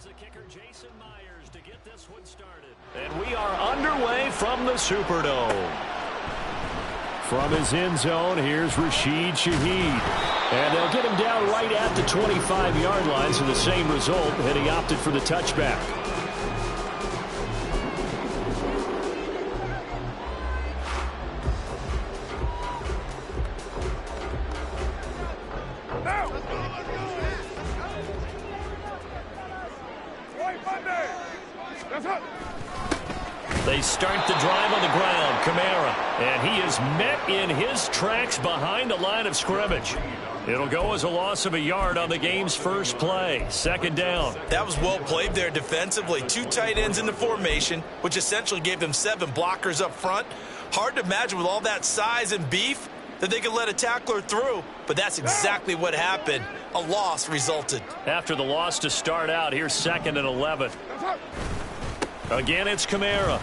To get this one started. And we are underway from the Superdome. From his end zone, here's Rashid Shaheed. And they'll get him down right at the 25-yard line, so the same result, and he opted for the touchback. They start the drive on the ground. Kamara. And he is met in his tracks behind the line of scrimmage. It'll go as a loss of a yard on the game's first play. Second down. That was well played there defensively. Two tight ends in the formation, which essentially gave them 7 blockers up front. Hard to imagine with all that size and beef that they could let a tackler through. But that's exactly what happened. A loss resulted. After the loss to start out, here's 2nd and 11. Again, it's Kamara.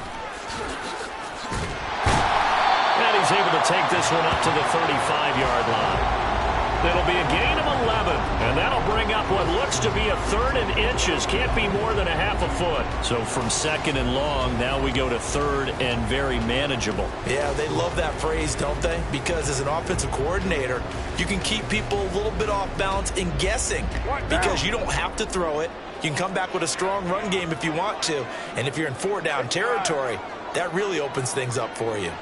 And he's able to take this one up to the 35-yard line. It'll be a gain of 11, and that'll bring up what looks to be a 3rd and inches. Can't be more than a half a foot. So from 2nd and long, now we go to 3rd and very manageable. Yeah, they love that phrase, don't they? Because as an offensive coordinator, you can keep people a little bit off balance in guessing because you don't have to throw it. You can come back with a strong run game if you want to. And if you're in 4-down territory, that really opens things up for you.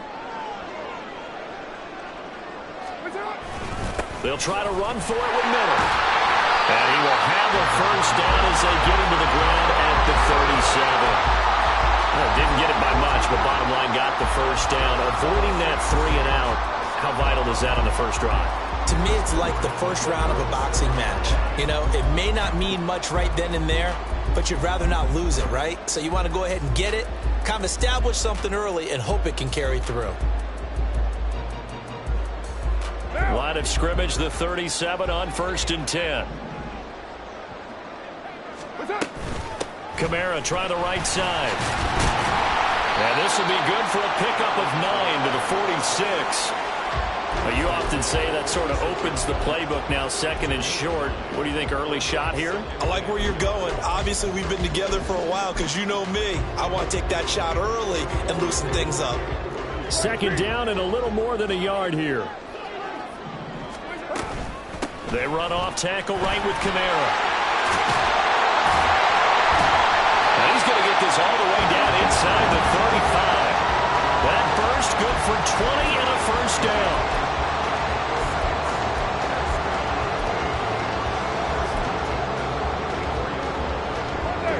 They'll try to run for it with Miller. And he will have a first down as they get him to the ground at the 37. Well, didn't get it by much, but bottom line got the first down. Avoiding that 3-and-out. How vital is that on the first drive? To me, it's like the first round of a boxing match. You know, it may not mean much right then and there, but you'd rather not lose it, right? So you want to go ahead and get it, kind of establish something early, and hope it can carry through. Line of scrimmage, the 37 on 1st and 10. Kamara try the right side. And this will be good for a pickup of 9 to the 46. Well, you often say that sort of opens the playbook now, 2nd and short. What do you think, early shot here? I like where you're going. Obviously, we've been together for a while because you know me. I want to take that shot early and loosen things up. 2nd down and a little more than a yard here. They run off tackle right with Kamara. And he's going to get this all the way down inside the 35. That burst good for 20 and a first down.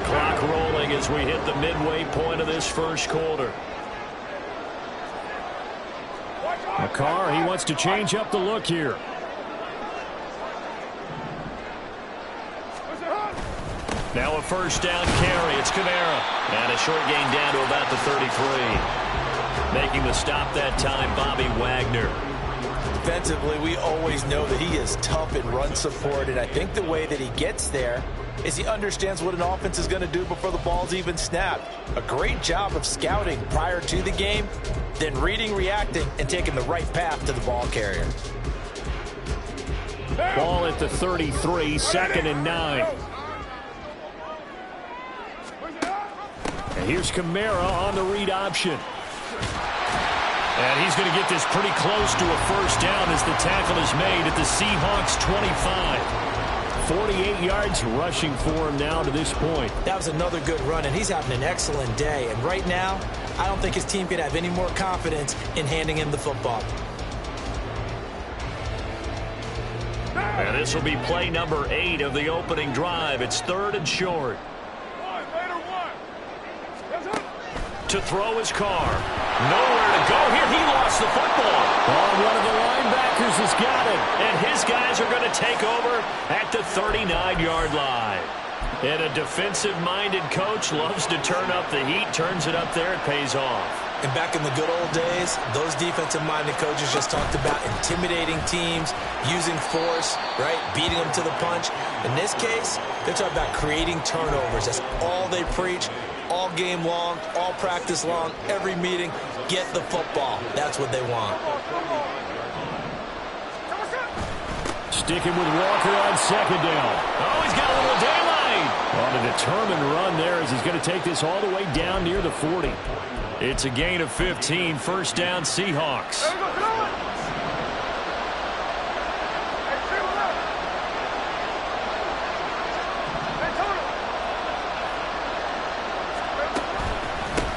Clock rolling as we hit the midway point of this first quarter. McCarr, he wants to change up the look here. Now a first down carry. It's Kamara. And a short gain down to about the 33. Making the stop that time, Bobby Wagner. Defensively, we always know that he is tough in run support, and I think the way that he gets there is he understands what an offense is going to do before the ball's even snapped. A great job of scouting prior to the game, then reading, reacting, and taking the right path to the ball carrier. Ball at the 33, 2nd and 9. And here's Kamara on the read option. And he's going to get this pretty close to a first down as the tackle is made at the Seahawks 25. 48 yards rushing for him now to this point. That was another good run, and he's having an excellent day. And right now, I don't think his team could have any more confidence in handing him the football. And this will be play number 8 of the opening drive. It's 3rd and short. To throw his car. Nowhere to go here. He lost the football. Oh, one of the linebackers has got it. And his guys are going to take over at the 39-yard line. And a defensive-minded coach loves to turn up the heat, turns it up there, it pays off. And back in the good old days, those defensive-minded coaches just talked about intimidating teams, using force, right, beating them to the punch. In this case, they're talking about creating turnovers. That's all they preach. All game long, all practice long, every meeting, get the football. That's what they want. Sticking with Walker on 2nd down. Oh, he's got a little daylight. On a determined run there as he's going to take this all the way down near the 40. It's a gain of 15, first down Seahawks.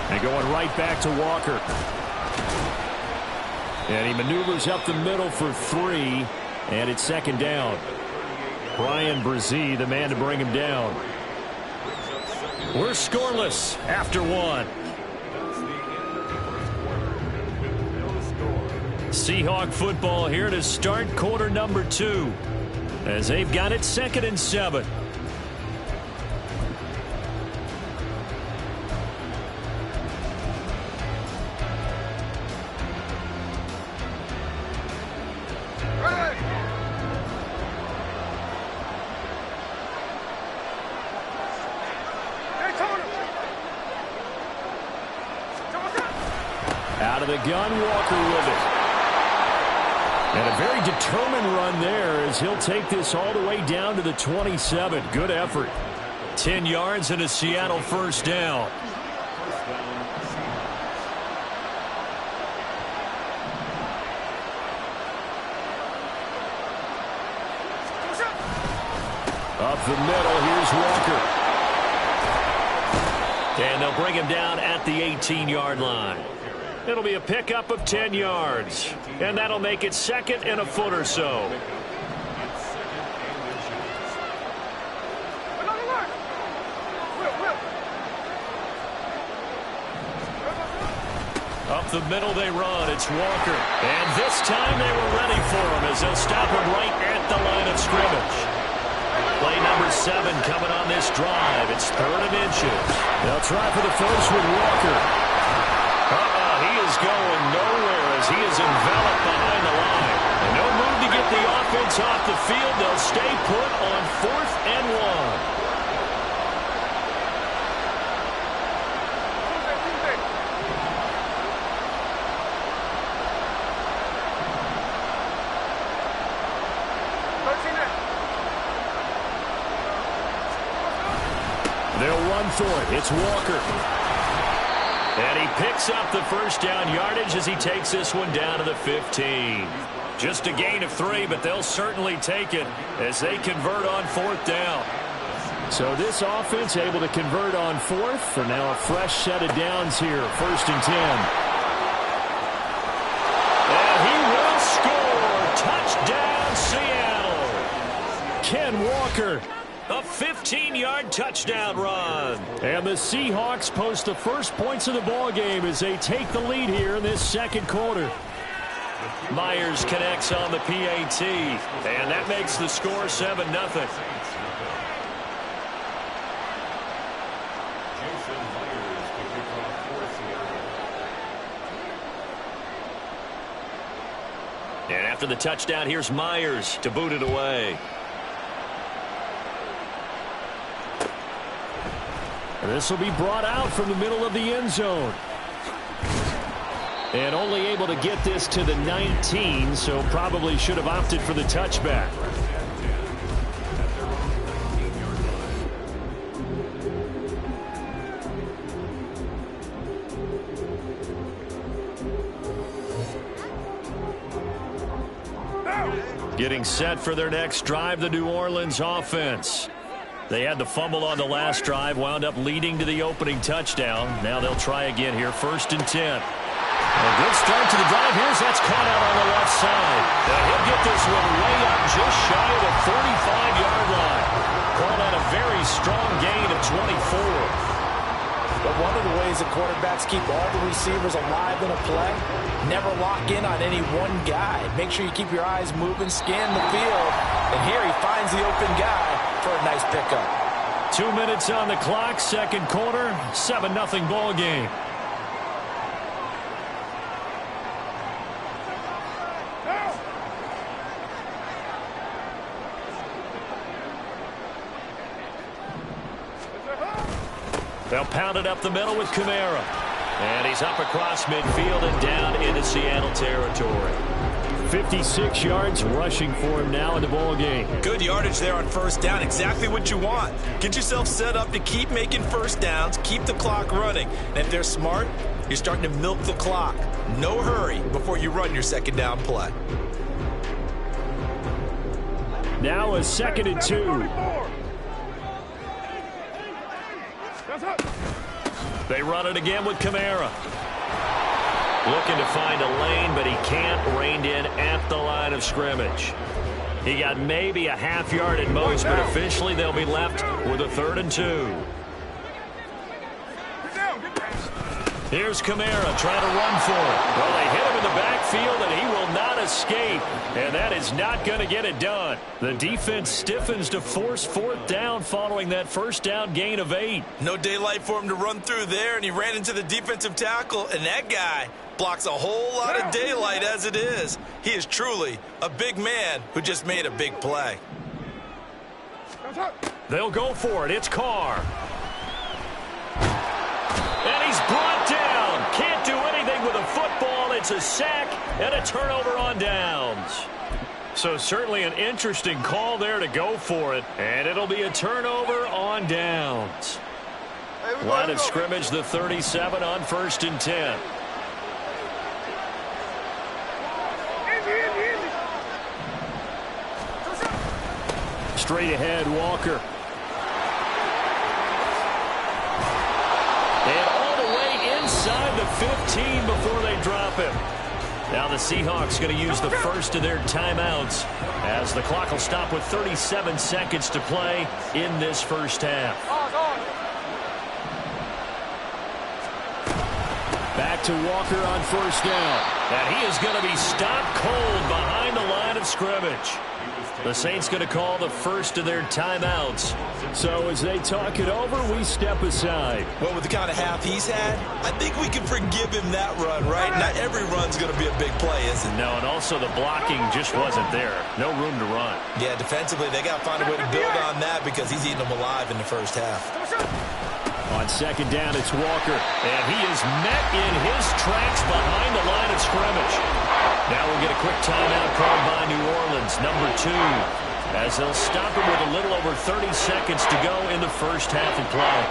And going right back to Walker. And he maneuvers up the middle for 3, and it's second down. Madden Runzz, the man to bring him down. We're scoreless after 1. Seahawk football here to start quarter number 2 as they've got it 2nd and 7. Out of the gun, Walker with it. And a very determined run there as he'll take this all the way down to the 27. Good effort. 10 yards and a Seattle first down. Up the middle, here's Walker. And they'll bring him down at the 18-yard line. It'll be a pickup of 10 yards. And that'll make it 2nd and a foot or so. Up the middle they run. It's Walker. And this time they were ready for him as they'll stop him right at the line of scrimmage. Play number 7 coming on this drive. It's 3rd and inches. They'll try for the first with Walker. He is going nowhere as he is enveloped behind the line. And no move to get the offense off the field. They'll stay put on 4th and 1. They'll run for it. It's Walker. And he picks up the first down yardage as he takes this one down to the 15. Just a gain of 3, but they'll certainly take it as they convert on 4th down. So this offense able to convert on 4th, and now a fresh set of downs here, 1st and 10. And he will score. Touchdown, Seattle. Ken Walker. A 15-yard touchdown run. And the Seahawks post the first points of the ball game as they take the lead here in this second quarter. Myers connects on the PAT, and that makes the score 7-0. And after the touchdown, here's Myers to boot it away. This will be brought out from the middle of the end zone. And only able to get this to the 19, so probably should have opted for the touchback. Getting set for their next drive, the New Orleans offense. They had the fumble on the last drive, wound up leading to the opening touchdown. Now they'll try again here, 1st and 10. A good start to the drive. Here's that's caught out on the left side. Now he'll get this one way up just shy of the 45-yard line. Called out a very strong gain of 24. But one of the ways that quarterbacks keep all the receivers alive in a play, never lock in on any one guy. Make sure you keep your eyes moving, scan the field. And here he finds the open guy for a nice pickup. 2 minutes on the clock, second quarter, 7-0 ball game. They'll pound it up the middle with Kamara. And he's up across midfield and down into Seattle territory. 56 yards rushing for him now in the ball game. Good yardage there on first down. Exactly what you want. Get yourself set up to keep making first downs, keep the clock running. And if they're smart, you're starting to milk the clock. No hurry before you run your second down play. Now a 2nd and 2. They run it again with Kamara. Looking to find a lane, but he can't. Reined in at the line of scrimmage. He got maybe a half yard at most, but officially they'll be left with a 3rd and 2. Here's Kamara trying to run for it. Well, they hit him in the backfield, and he will not escape. And that is not going to get it done. The defense stiffens to force 4th down following that first down gain of 8. No daylight for him to run through there, and he ran into the defensive tackle, and that guy blocks a whole lot of daylight as it is. He is truly a big man who just made a big play. They'll go for it. It's Carr. And he's brought down. Can't do anything with a football. It's a sack and a turnover on downs. So certainly an interesting call there to go for it. And it'll be a turnover on downs. Line of scrimmage, the 37 on 1st and 10. Straight ahead, Walker. And all the way inside the 15 before they drop him. Now the Seahawks going to use the first of their timeouts as the clock will stop with 37 seconds to play in this first half. Back to Walker on 1st down. And he is going to be stopped cold behind the line of scrimmage. The Saints going to call the first of their timeouts. So as they talk it over, we step aside. Well, with the kind of half he's had, I think we can forgive him that run, right? Not every run's going to be a big play, is it? No, and also the blocking just wasn't there. No room to run. Yeah, defensively, they got to find a way to build on that because he's eating them alive in the first half. On 2nd down, it's Walker. And he is met in his tracks behind the line of scrimmage. Now we'll get a quick timeout called by New Orleans, number 2, as they'll stop him with a little over 30 seconds to go in the first half of play.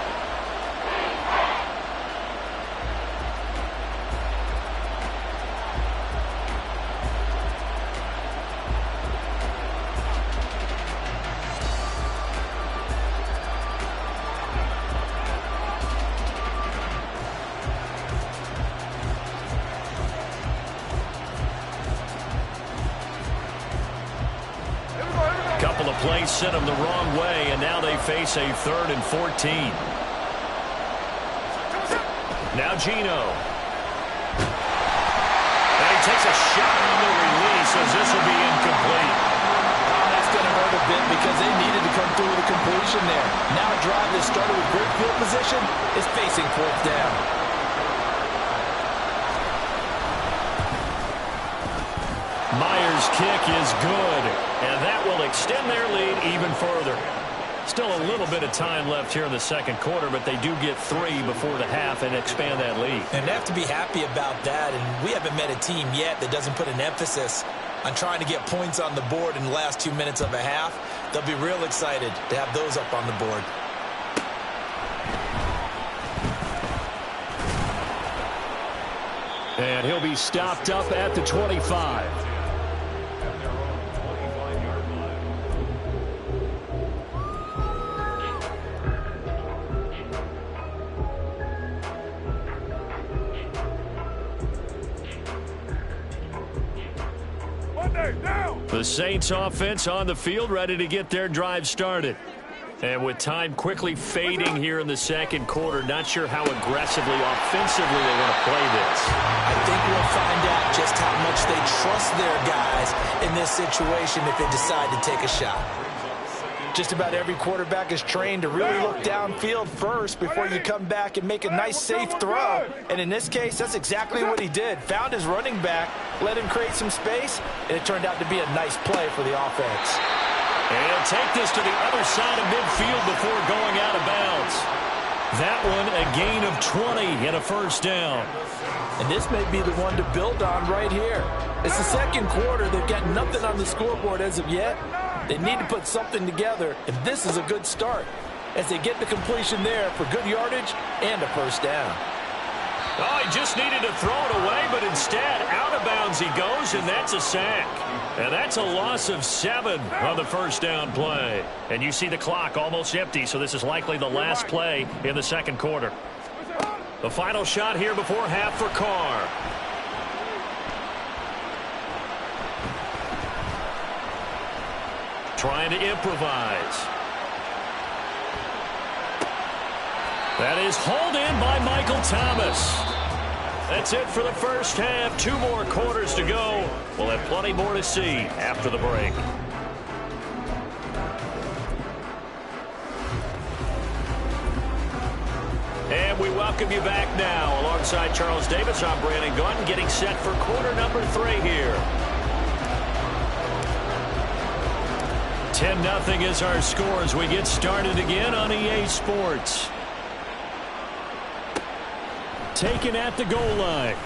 Couple of plays sent them the wrong way, and now they face a 3rd and 14. Now Geno. And he takes a shot on the release as this will be incomplete. Oh, that's going to hurt a bit because they needed to come through with a completion there. Now a drive that started with great field position is facing 4th down. Myers' kick is good, and that will extend their lead even further. Still a little bit of time left here in the second quarter, but they do get 3 before the half and expand that lead. And they have to be happy about that, and we haven't met a team yet that doesn't put an emphasis on trying to get points on the board in the last 2 minutes of a half. They'll be real excited to have those up on the board. And he'll be stopped up at the 25. The Saints offense on the field, ready to get their drive started. And with time quickly fading here in the second quarter, not sure how aggressively, offensively they want to play this. I think we'll find out just how much they trust their guys in this situation if they decide to take a shot. Just about every quarterback is trained to really look downfield first before you come back and make a nice, safe throw. And in this case, that's exactly what he did. Found his running back, let him create some space, and it turned out to be a nice play for the offense. And he'll take this to the other side of midfield before going out of bounds. That one, a gain of 20 and a first down. And this may be the one to build on right here. It's the second quarter. They've got nothing on the scoreboard as of yet. They need to put something together, and this is a good start as they get the completion there for good yardage and a first down. Oh, he just needed to throw it away, but instead, out of bounds he goes, and that's a sack. And that's a loss of 7 on the first down play. And you see the clock almost empty, so this is likely the last play in the second quarter. The final shot here before half for Carr. Trying to improvise. That is hauled in by Michael Thomas. That's it for the first half. 2 more quarters to go. We'll have plenty more to see after the break. And we welcome you back now. Alongside Charles Davis, I'm Brandon Gunn, getting set for quarter number 3 here. 10-0 is our score as we get started again on EA Sports. Taken at the goal line.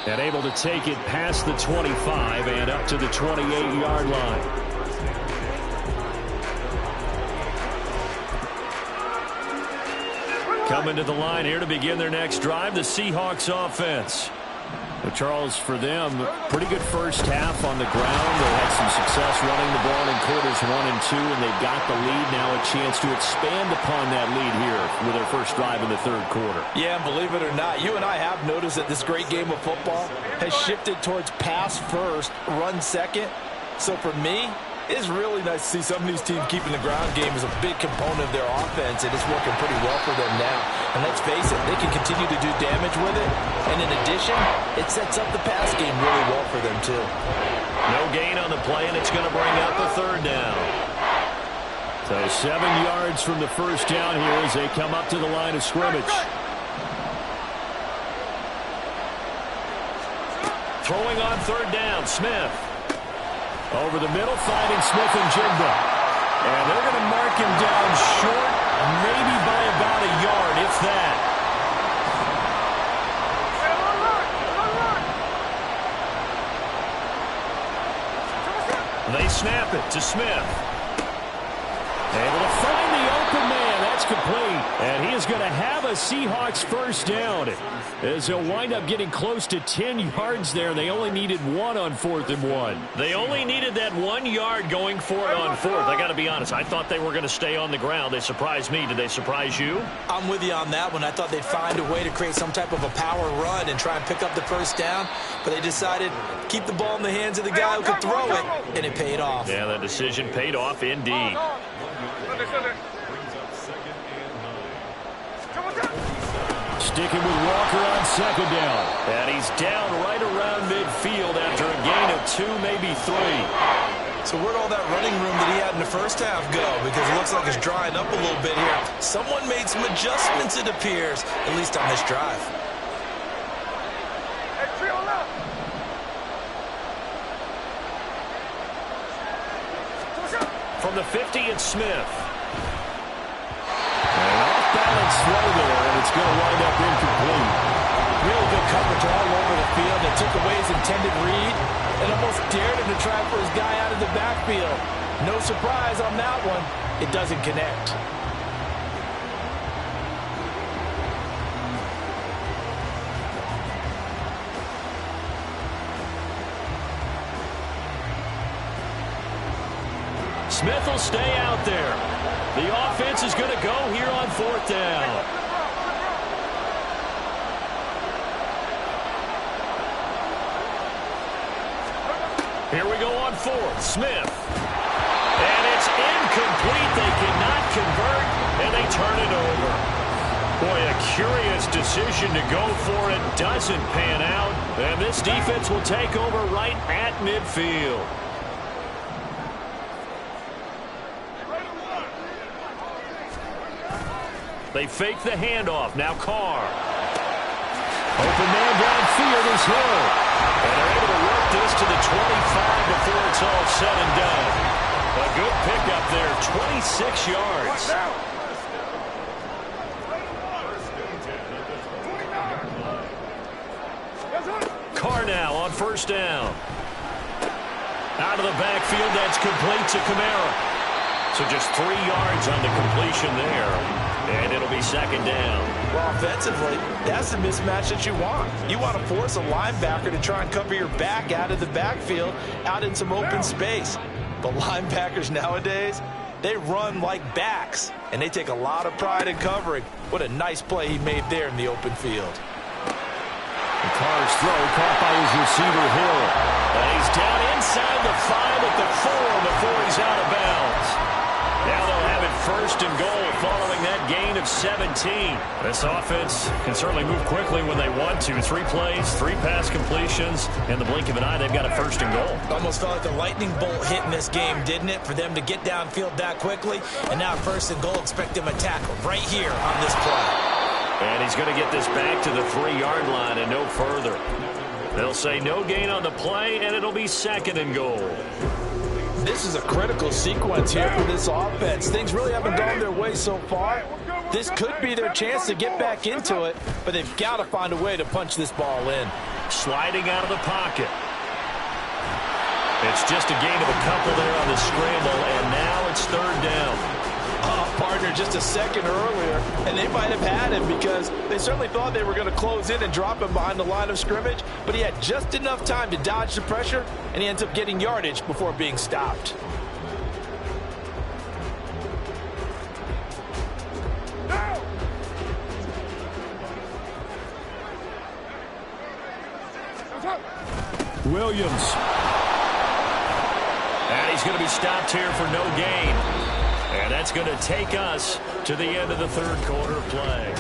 And able to take it past the 25 and up to the 28-yard line. Coming to the line here to begin their next drive, the Seahawks offense. But Charles, for them, pretty good first half on the ground. They had some success running the ball in quarters 1 and 2, and they've got the lead now, a chance to expand upon that lead here with their first drive in the third quarter. Yeah, and believe it or not, you and I have noticed that this great game of football has shifted towards pass first, run second. So for me, it's really nice to see some of these teams keeping the ground game as a big component of their offense, and it's working pretty well for them now. And let's face it, they can continue to do damage with it. And in addition, it sets up the pass game really well for them, too. No gain on the play, and it's going to bring up a third down. So 7 yards from the first down here as they come up to the line of scrimmage. Throwing on third down, Smith. Over the middle, finding Smith and Jigba. And they're going to mark him down short, maybe by about a yard, if that. They snap it to Smith. Able to find the open man. That's complete. And he is going to have a Seahawks first down. As they'll wind up getting close to 10 yards there. They only needed 1 on 4th and 1. They only needed that 1 yard going for it on 4th. I got to be honest. I thought they were going to stay on the ground. They surprised me. Did they surprise you? I'm with you on that one. I thought they'd find a way to create some type of a power run and try and pick up the first down. But they decided to keep the ball in the hands of the guy who could throw it, and it paid off. Yeah, that decision paid off indeed. Sticking with Walker on second down. And he's down right around midfield after a gain of 2, maybe 3. So where'd all that running room that he had in the first half go? Because it looks like it's drying up a little bit here. Someone made some adjustments, it appears, at least on this drive. From the 50, it's Smith. Balance throw there, and it's going to wind up incomplete. Really good coverage all over the field. They took away his intended read and almost dared him to try for his guy out of the backfield. No surprise on that one. It doesn't connect. Smith will stay out there. The offense is going to go here on 4th down. Here we go on 4th. Smith. And it's incomplete. They cannot convert, and they turn it over. Boy, a curious decision to go for it. Doesn't pan out. And this defense will take over right at midfield. They fake the handoff. Now Carr. Open man downfield is Hill. And they're able to work this to the 25 before it's all said and done. A good pickup there, 26 yards. Carr now on first down. Out of the backfield, that's complete to Kamara. So just 3 yards on the completion there, and it'll be second down. Well, offensively, that's the mismatch that you want. You want to force a linebacker to try and cover your back out of the backfield, out in some open space. But linebackers nowadays, they run like backs, and they take a lot of pride in covering. What a nice play he made there in the open field. Carr's throw caught by his receiver, Hill. And he's down inside the 5 at the 4 before he's out of bounds. Now they'll have it first and goal following that gain of 17. This offense can certainly move quickly when they want to. 3 plays, 3 pass completions. In the blink of an eye, they've got a first and goal. Almost felt like a lightning bolt hit in this game, didn't it? For them to get downfield that quickly. And now first and goal, expect them to tackle right here on this play. And he's going to get this back to the 3-yard line and no further. They'll say no gain on the play, and it'll be second and goal. This is a critical sequence here for this offense. Things really haven't gone their way so far. This could be their chance to get back into it, but they've got to find a way to punch this ball in. Sliding out of the pocket. It's just a gain of a couple there on the scramble, and now it's third down. Partner just a second earlier, and they might have had him because they certainly thought they were going to close in and drop him behind the line of scrimmage, but he had just enough time to dodge the pressure, and he ends up getting yardage before being stopped. Williams. And he's going to be stopped here for no gain. And that's going to take us to the end of the third quarter of play.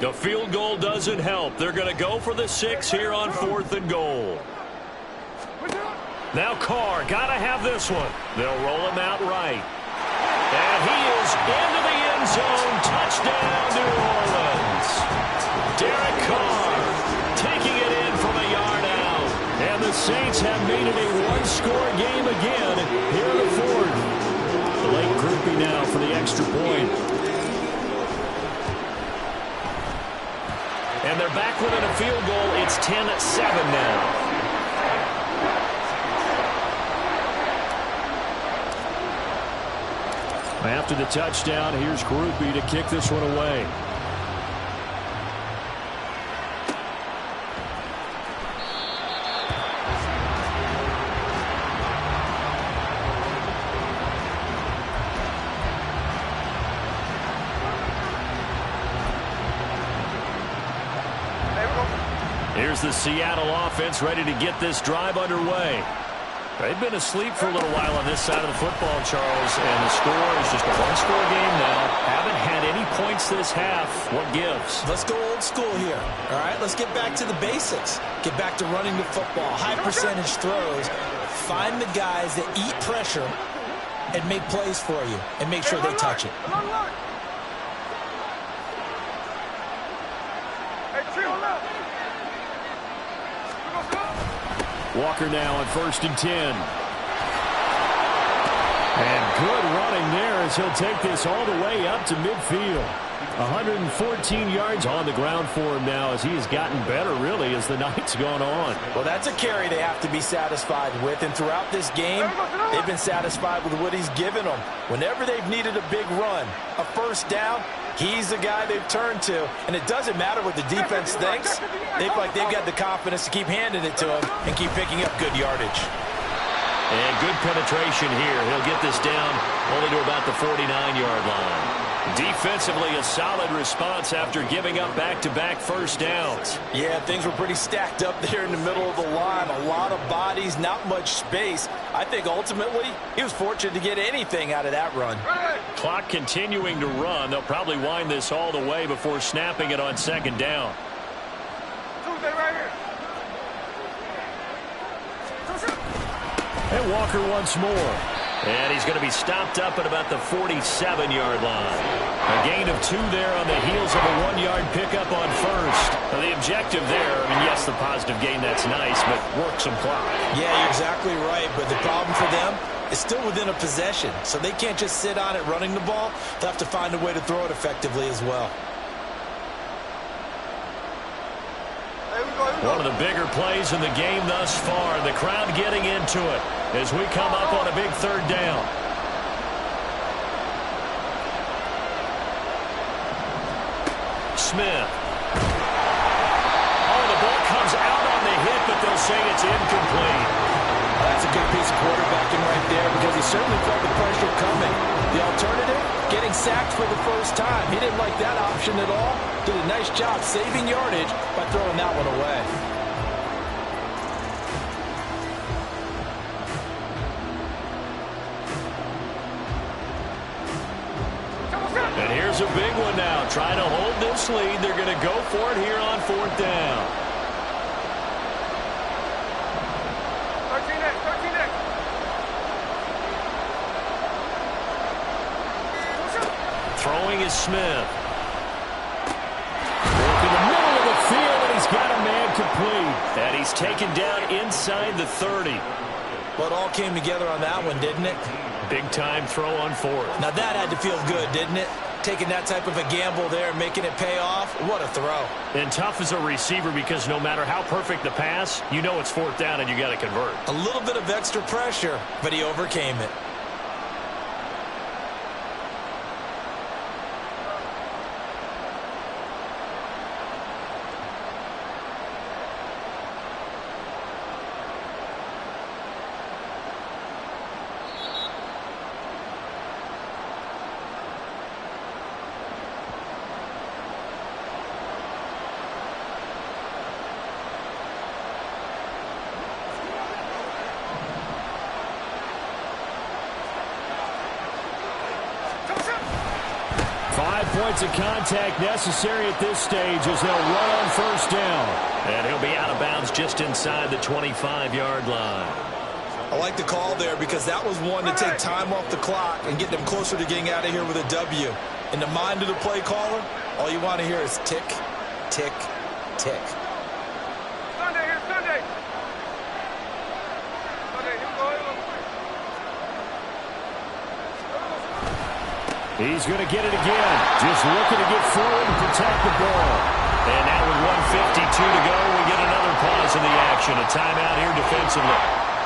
The field goal doesn't help. They're going to go for the 6 here on 4th and goal. Now Carr, got to have this one. They'll roll him out right. And he is into the end zone. Touchdown, New Orleans. Derek Carr taking it in from a yard out. And the Saints have made it a one-score game again here in the 4th. The late groupie now for the extra point. And they're back within a field goal. It's 10-7 now. After the touchdown, here's Groupie to kick this one away. Here's the Seattle offense ready to get this drive underway. They've been asleep for a little while on this side of the football, Charles, and the score is just a one-score game now. Haven't had any points this half. What gives? Let's go old school here. All right, let's get back to the basics. Get back to running the football, high percentage throws. Find the guys that eat pressure and make plays for you and make sure they touch it. Walker now on 1st and 10. And good running there as he'll take this all the way up to midfield. 114 yards on the ground for him now as he has gotten better, really, as the night's gone on. Well, that's a carry they have to be satisfied with. And throughout this game, they've been satisfied with what he's given them. Whenever they've needed a big run, a first down, he's the guy they've turned to. And it doesn't matter what the defense thinks. They feel like they've got the confidence to keep handing it to him and keep picking up good yardage. And good penetration here. He'll get this down only to about the 49-yard line. Defensively, a solid response after giving up back-to-back first downs. Yeah, things were pretty stacked up there in the middle of the line. A lot of bodies, not much space. I think ultimately he was fortunate to get anything out of that run. Clock continuing to run. They'll probably wind this all the way before snapping it on second down. And Walker once more. And he's going to be stopped up at about the 47-yard line. A gain of 2 there on the heels of a 1-yard pickup on first. Now, the objective there, I mean, yes, the positive gain, that's nice, but work some clock. Yeah, you're exactly right, but the problem for them is still within a possession, so they can't just sit on it running the ball. They'll have to find a way to throw it effectively as well. One of the bigger plays in the game thus far. The crowd getting into it as we come up on a big 3rd down. Smith. Oh, the ball comes out on the hit, but they'll say it's incomplete. That's a good piece of quarterbacking right there because he certainly felt the pressure coming. The alternative, getting sacked for the first time. He didn't like that option at all. Did a nice job saving yardage by throwing that one away. And here's a big one now. Trying to hold this lead. They're going to go for it here on 4th down. 13X. Throwing is Smith. Working the middle of the field, and he's got a man complete. And he's taken down inside the 30. Well, it all came together on that one, didn't it? Big-time throw on 4th. Now that had to feel good, didn't it? Taking that type of a gamble there, making it pay off. What a throw. And tough as a receiver because no matter how perfect the pass, you know it's 4th down and you got to convert. A little bit of extra pressure, but he overcame it. Points of contact necessary at this stage as they'll run on 1st down. And he'll be out of bounds just inside the 25-yard line. I like the call there because that was one to take time off the clock and get them closer to getting out of here with a W. In the mind of the play caller, all you want to hear is tick, tick, tick. Sunday, here we go. He's going to get it again. Just looking to get forward and protect the ball. And now with 1:52 to go, we get another pause in the action. A timeout here defensively.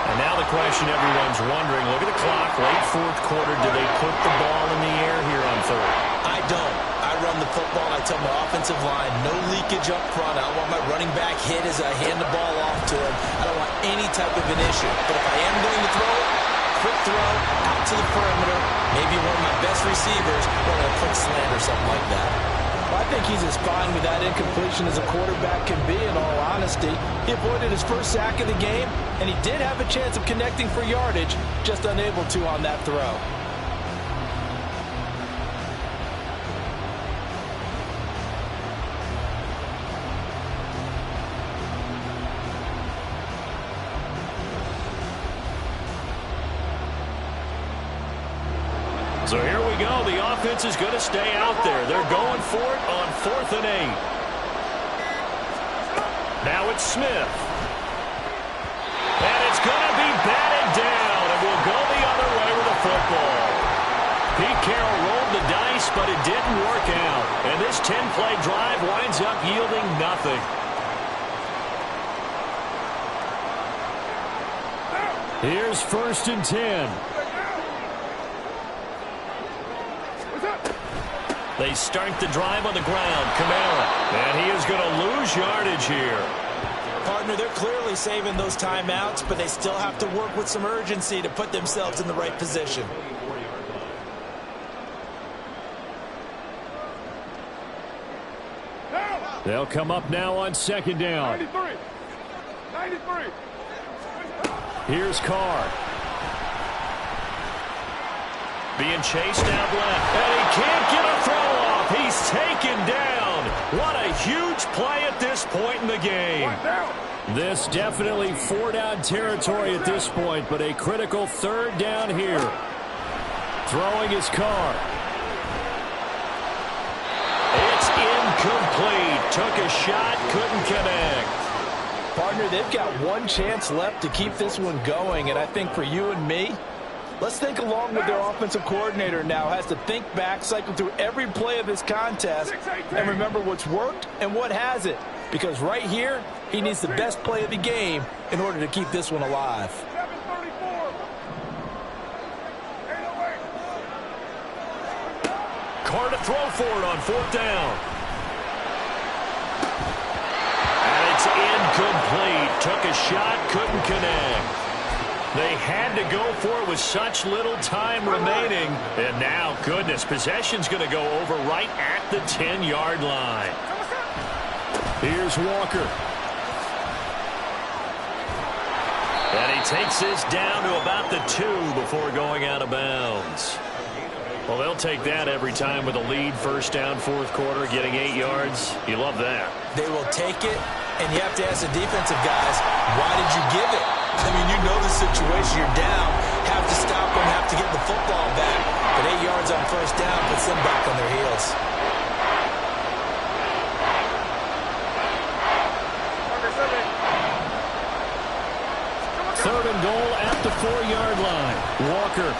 And now the question everyone's wondering, look at the clock, late 4th quarter. Do they put the ball in the air here on 3rd? I don't. I run the football, and I tell my offensive line, no leakage up front. I don't want my running back hit as I hand the ball off to him. I don't want any type of an issue. But if I am going to throw it, quick throw, out to the perimeter, maybe one of my best receivers, or a quick slant or something like that. Well, I think he's as fine with that incompletion as a quarterback can be, in all honesty. He avoided his first sack of the game, and he did have a chance of connecting for yardage, just unable to on that throw. So here we go. The offense is going to stay out there. They're going for it on 4th and 8. Now it's Smith. And it's going to be batted down. And we'll go the other way with the football. Pete Carroll rolled the dice, but it didn't work out. And this 10-play drive winds up yielding nothing. Here's 1st and 10. They start the drive on the ground. Kamara. And he is going to lose yardage here. Partner, they're clearly saving those timeouts, but they still have to work with some urgency to put themselves in the right position. They'll come up now on 2nd down. 93. Here's Carr. Being chased out left. And he can't get a throw off. He's taken down. What a huge play at this point in the game. This definitely four-down territory at this point, but a critical third down here. Throwing his car. It's incomplete. Took a shot, couldn't connect. Partner, they've got one chance left to keep this one going, and I think for you and me, let's think along with their offensive coordinator now. Has to think back, cycle through every play of this contest, and remember what's worked and what hasn't. Because right here, he needs the best play of the game in order to keep this one alive. 734. Carr to throw for it on fourth down. And it's incomplete. Took a shot, couldn't connect. They had to go for it with such little time remaining. And now, goodness, possession's going to go over right at the 10-yard line. Here's Walker. And he takes this down to about the 2 before going out of bounds. Well, they'll take that every time with a lead. First down, fourth quarter, getting 8 yards. You love that. They will take it, and you have to ask the defensive guys, why did you give it? I mean, you know the situation. You're down, have to stop them, have to get the football back. But 8 yards on first down puts them back on their heels. Third and goal at the 4-yard line. Walker.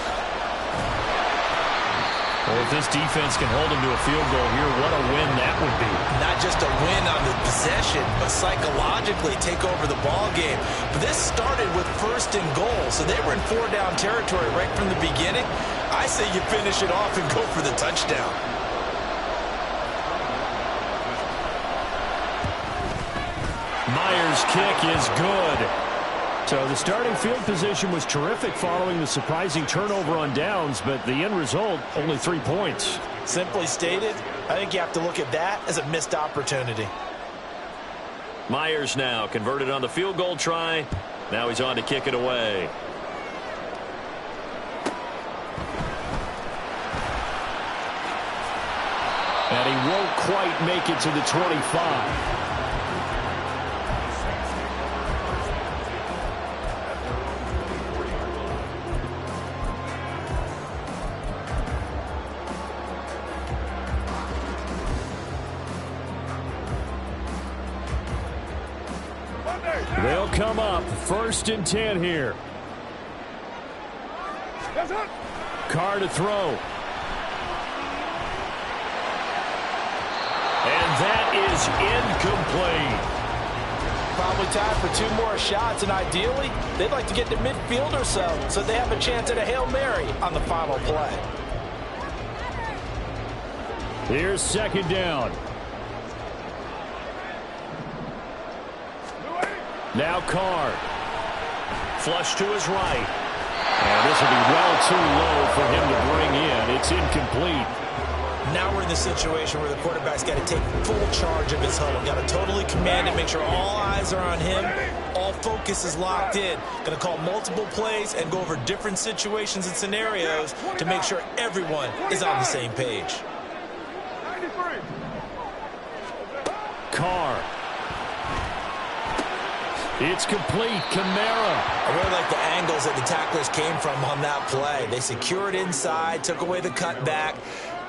Well, if this defense can hold him to a field goal here, what a win that would be. Not just a win on the possession, but psychologically take over the ball game. But this started with first and goal, so they were in four-down territory right from the beginning. I say you finish it off and go for the touchdown. Myers' kick is good. So the starting field position was terrific following the surprising turnover on downs, but the end result, only 3 points. Simply stated, I think you have to look at that as a missed opportunity. Myers now converted on the field goal try. Now he's on to kick it away. And he won't quite make it to the 25. They'll come up first and 10 here. Carr to throw. And that is incomplete. Probably time for 2 more shots, and ideally, they'd like to get to midfield or so they have a chance at a Hail Mary on the final play. Here's second down. Now Carr. Flush to his right. And this will be well too low for him to bring in. It's incomplete. Now we're in the situation where the quarterback's got to take full charge of his huddle. Got to totally command it, make sure all eyes are on him. All focus is locked in. Going to call multiple plays and go over different situations and scenarios to make sure everyone is on the same page. Carr. It's complete. Kamara. I really like the angles that the tacklers came from on that play. They secured inside, took away the cutback.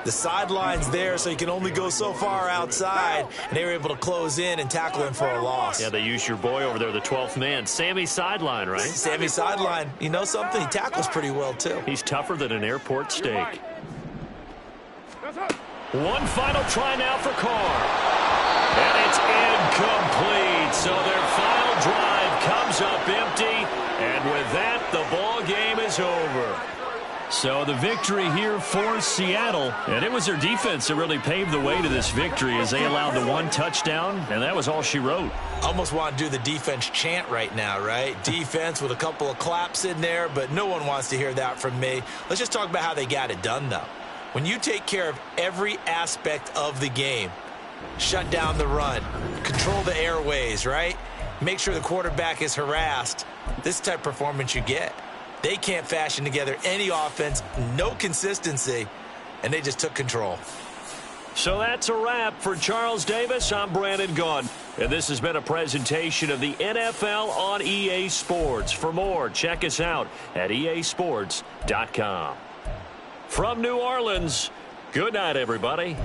The sideline's there, so you can only go so far outside. And they were able to close in and tackle him for a loss. Yeah, they used your boy over there, the 12th man. Sammy Sideline, right? Sammy Sideline. You know something? He tackles pretty well, too. He's tougher than an airport steak. One final try now for Carr. And it's incomplete. So their final drive comes up empty. And with that, the ball game is over. So the victory here for Seattle. And it was their defense that really paved the way to this victory as they allowed the 1 touchdown. And that was all she wrote. Almost want to do the defense chant right now, right? Defense with a couple of claps in there, but no one wants to hear that from me. Let's just talk about how they got it done, though. When you take care of every aspect of the game, shut down the run, control the airways, right? Make sure the quarterback is harassed. This type of performance you get. They can't fashion together any offense, no consistency, and they just took control. So that's a wrap for Charles Davis. I'm Brandon Gaudin. And this has been a presentation of the NFL on EA Sports. For more, check us out at easports.com. From New Orleans, good night, everybody.